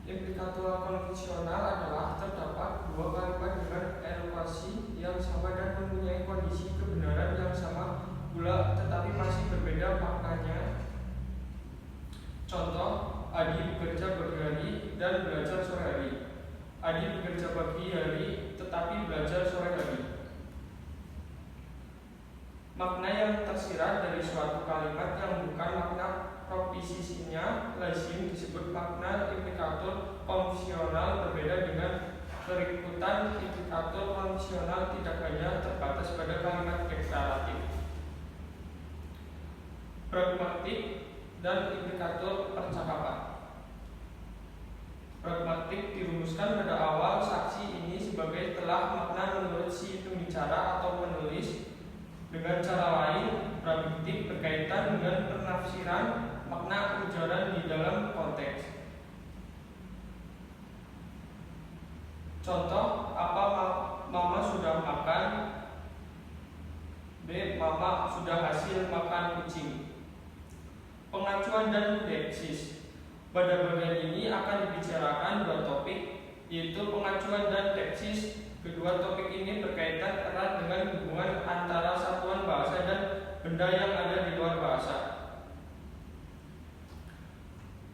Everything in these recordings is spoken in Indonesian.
Implikator konvensional adalah terdapat dua kalimat dengan elevasi yang sama dan mempunyai kondisi kebenaran yang sama pula tetapi masih berbeda maknanya. Contoh, Adi bekerja pagi hari dan belajar sore hari. Adi bekerja pagi hari tetapi belajar sore hari. Makna yang tersirat dari suatu kalimat yang bukan makna proposisinya lazim disebut makna implikator konvensional. Berbeda dengan berikutan, implikator konvensional tidak hanya terbatas pada kalimat deklaratif. Pragmatik dan implikator percakapan. Pragmatik dirumuskan pada awal saksi ini sebagai telah makna menurut si pembicara atau penulis. Dengan cara lain, pragmatik berkaitan dengan penafsiran makna ujaran di dalam konteks. Contoh, apa mama sudah makan? B. Mama sudah hasil makan kucing. Pengacuan dan deksis. Pada bagian ini akan dibicarakan dua topik, yaitu pengacuan dan deksis. Kedua topik ini berkaitan erat dengan hubungan antara satuan bahasa dan benda yang ada di luar bahasa.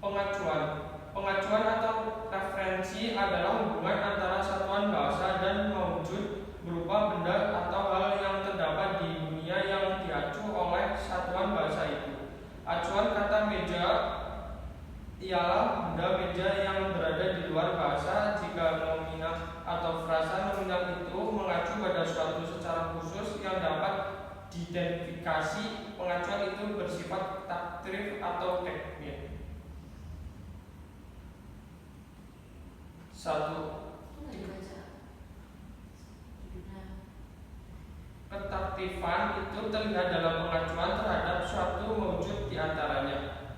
Pengacuan atau referensi adalah hubungan antara satuan bahasa dan maujud berupa benda atau hal yang terdapat di dunia yang diacu oleh satuan bahasa itu. Acuan kata meja ialah benda meja yang berada di luar bahasa. Jika nominal atau frasa nominal itu mengacu pada suatu secara khusus yang dapat diidentifikasi, pengacuan itu bersifat takrif atau teknik. 1. Ketaktifan itu terlihat dalam pengacuan terhadap suatu maujud diantaranya.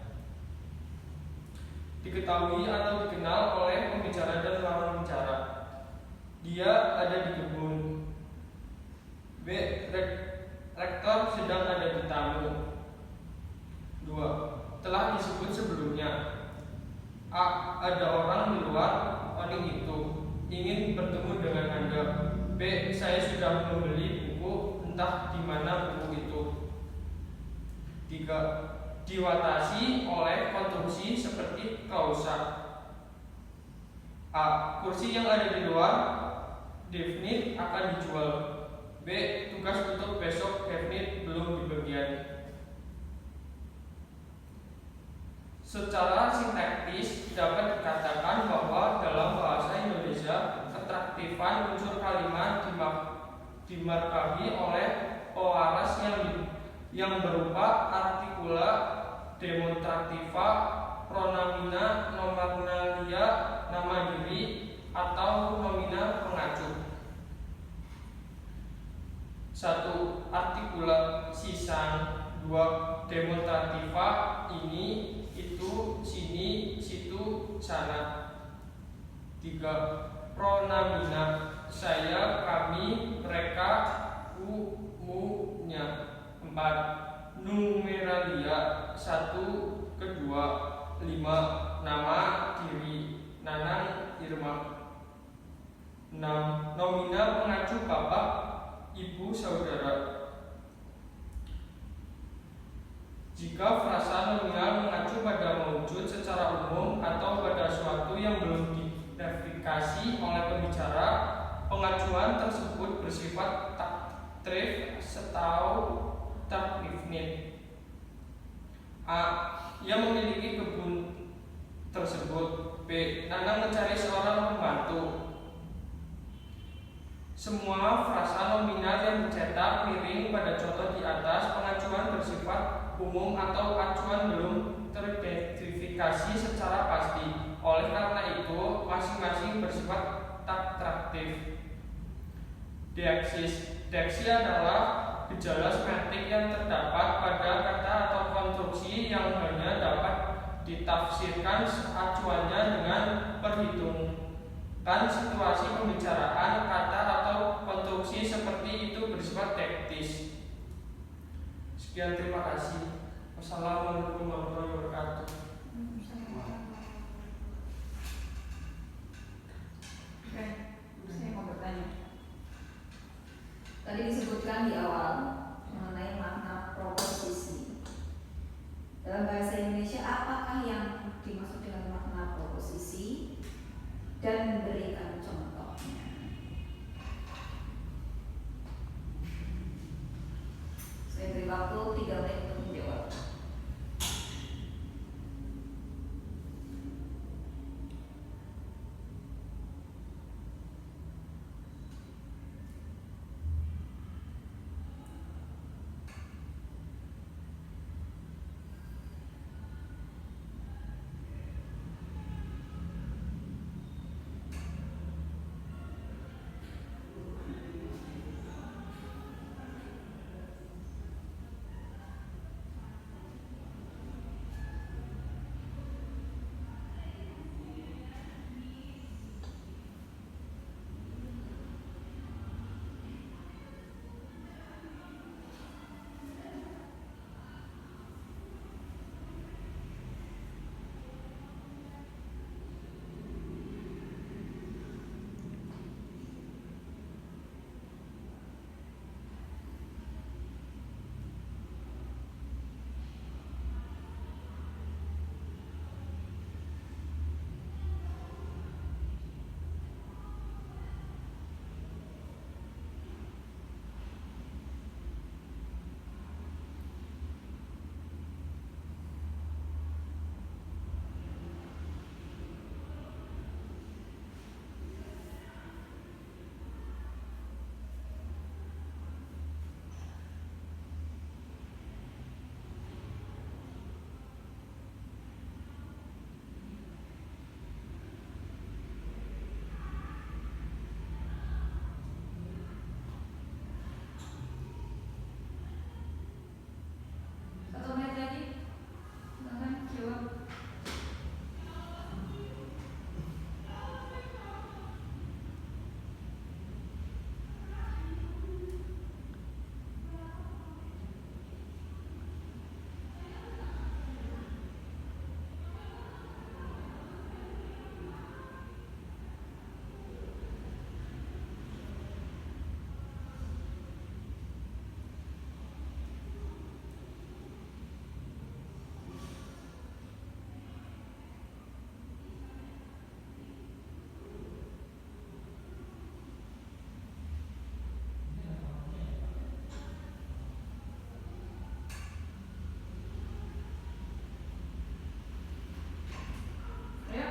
Diketahui atau dikenal oleh pembicara dan lawan bicara. Dia ada di kebun. B. Rektor sedang ada di tamu. 2. Telah disebut sebelumnya. A. Ada orang di luar awning itu ingin bertemu dengan Anda. B. Saya sudah membeli buku, entah di mana buku itu. 3. Diwatasi oleh konstruksi seperti klausa. A. Kursi yang ada di luar definite akan dijual. B. Tugas untuk besok definite belum dibagian. Secara sintaktis dapat dikatakan bahwa dalam bahasa Indonesia ketraktifan unsur kalimat dimarkahi oleh pewaras yang berupa artikula, demonstrativa, pronomina, nominalia, nama diri, atau nomina pengacu. 1. Artikula sisang. 2. Demonstrativa ini, itu, sini, situ, sana. 3. Pronomina saya, kami, mereka, ku, mu, nya. 4. Numeralia 1, kedua. 5. Nama, diri, Nanang, Irma. 6. Nomina pengacu bapak, ibu, saudara. Jika frasa nominal mengacu pada maujud secara umum atau pada suatu yang belum diidentifikasi oleh pembicara, pengacuan tersebut bersifat takrif atau takrifnit. A. Ia memiliki kebun tersebut. B. Nanang mencari seorang pembantu. Semua frasa nominal yang dicetak miring pada contoh di atas pengacuan bersifat umum atau acuan belum teridentifikasi secara pasti. Oleh karena itu, masing-masing bersifat taktraktif. Deaksis. Deaksi adalah gejala semantik yang terdapat pada kata atau konstruksi yang hanya dapat ditafsirkan acuannya dengan perhitungan situasi pembicaraan. Kata atau konstruksi seperti itu bersifat teknis. Sekian, terima kasih. Wassalamualaikum warahmatullahi wabarakatuh. dan berikan contohnya. Saya beri waktu 3 menit untuk menjawab.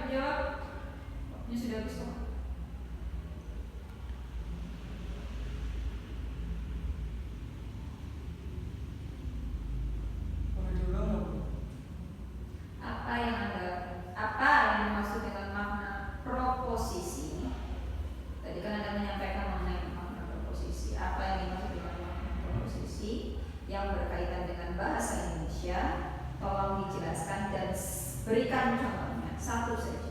Jawab. Ini sudah habis kok. Apa yang dimaksud dengan makna proposisi? Tadi kan Anda menyampaikan mengenai makna proposisi. Apa yang dimaksud dengan makna proposisi yang berkaitan dengan bahasa Indonesia? Tolong dijelaskan dan berikan contohnya. Satu saja.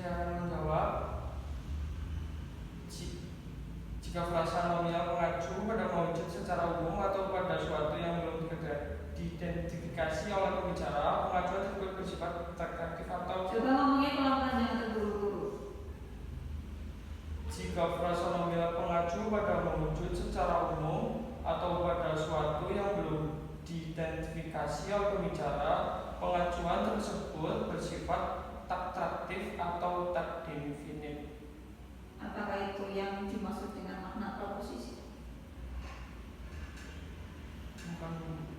Saya akan menjawab. Jika frasa nominal mengacu pada mewujud secara umum atau pada suatu yang belum diidentifikasi oleh pembicara, pengajuan tersebut bersifat traktatif atau. Coba ngomongnya pelan-pelan, jangan terburu-buru. Jika frasa nominal mengacu pada mewujud secara umum atau pada suatu yang belum diidentifikasi oleh pembicara, pengajuan tersebut bersifat traktatif atau tak definit. Apakah itu yang dimaksud dengan makna proposisi? Bukan.